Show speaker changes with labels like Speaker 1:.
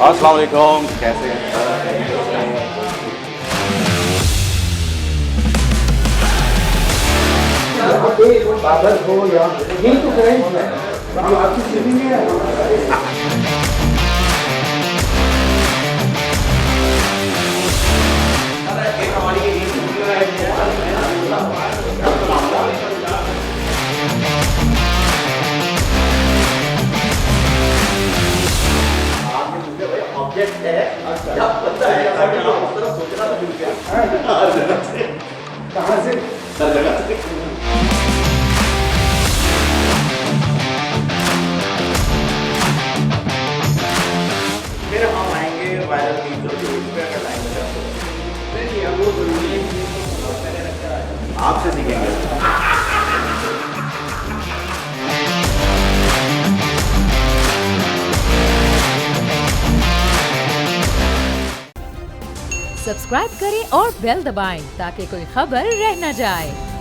Speaker 1: अस्सलाम वालेकुम, कैसे हैं?
Speaker 2: बादल हो या यही तो करेंगे है आपकी स्थिति में
Speaker 3: ऑब्जेक्ट है क्या पता है उस तरफ सोचना तो भूल गया
Speaker 2: कहाँ से
Speaker 3: हर जगह से फिर हम आएंगे वायरल वीडियो के बीच में अगर टाइम मिला तो नहीं अब वो जरूरी है आपसे सीखेंगे
Speaker 4: सब्सक्राइब करें और बेल दबाएं ताकि कोई खबर रह न जाए।